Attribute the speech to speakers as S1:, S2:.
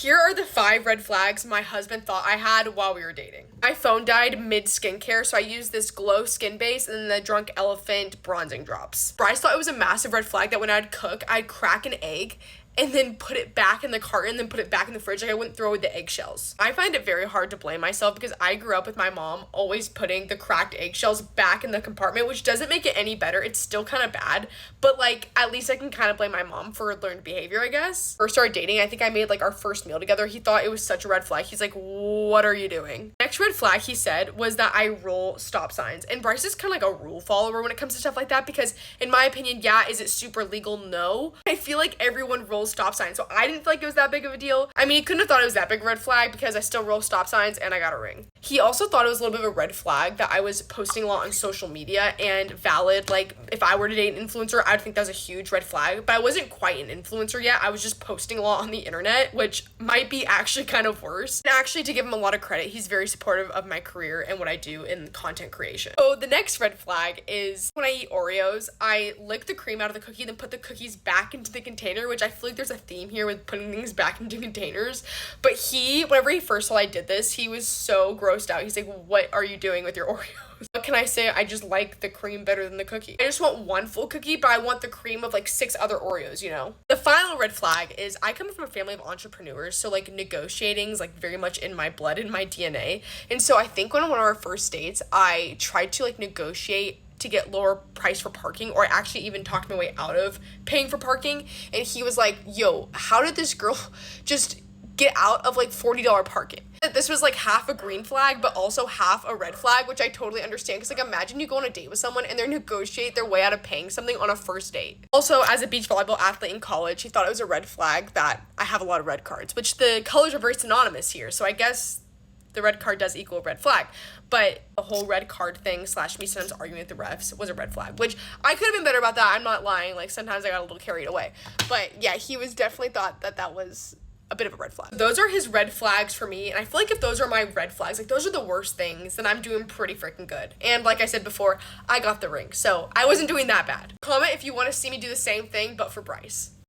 S1: Here are the 5 red flags my husband thought I had while we were dating. My phone died mid skincare, so I used this glow skin base and then the Drunk Elephant bronzing drops. Bryce thought it was a massive red flag that when I'd cook, I'd crack an egg and then put it back in the carton, then put it back in the fridge. Like, I wouldn't throw away the eggshells. I find it very hard to blame myself because I grew up with my mom always putting the cracked eggshells back in the compartment, which doesn't make it any better. It's still kind of bad, but like, at least I can kind of blame my mom for learned behavior, I guess. First started dating, I think I made like our first meal together. He thought it was such a red flag. He's like, what are you doing? Next red flag, he said, was that I roll stop signs. And Bryce is kind of like a rule follower when it comes to stuff like that because in my opinion, yeah, is it super legal? No. I feel like everyone rolls stop signs, so I didn't feel like it was that big of a deal. I mean, he couldn't have thought it was that big of a red flag because I still roll stop signs and I got a ring. He also thought it was a little bit of a red flag that I was posting a lot on social media and valid. Like, if I were to date an influencer, I'd think that was a huge red flag, but I wasn't quite an influencer yet. I was just posting a lot on the internet, which might be actually kind of worse. And actually, to give him a lot of credit, he's very supportive of my career and what I do in content creation. So the next red flag is when I eat Oreos, I lick the cream out of the cookie, then put the cookies back into the container, which I feel like there's a theme here with putting things back into containers. But whenever he first saw I did this, he was so grossed out. He's like, what are you doing with your Oreos? What can I say? I just like the cream better than the cookie. I just want one full cookie, but I want the cream of like 6 other Oreos, you know? The final red flag is I come from a family of entrepreneurs, so like negotiating is like very much in my blood, in my DNA. And so I think on one of our first dates, I tried to like negotiate to get lower price for parking, or I actually even talked my way out of paying for parking. And he was like, yo, how did this girl just get out of like $40 parking? This was like half a green flag, but also half a red flag, which I totally understand. Because like, imagine you go on a date with someone and they negotiate their way out of paying something on a first date. Also, as a beach volleyball athlete in college, he thought it was a red flag that I have a lot of red cards, which the colors are very synonymous here. So I guess the red card does equal a red flag, but the whole red card thing / me sometimes arguing with the refs was a red flag, which I could have been better about that. I'm not lying. Like, sometimes I got a little carried away, but yeah, he was definitely thought that was a bit of a red flag. Those are his red flags for me, and I feel like if those are my red flags, like those are the worst things, then I'm doing pretty freaking good. And like I said before, I got the ring, so I wasn't doing that bad. Comment if you want to see me do the same thing, but for Bryce.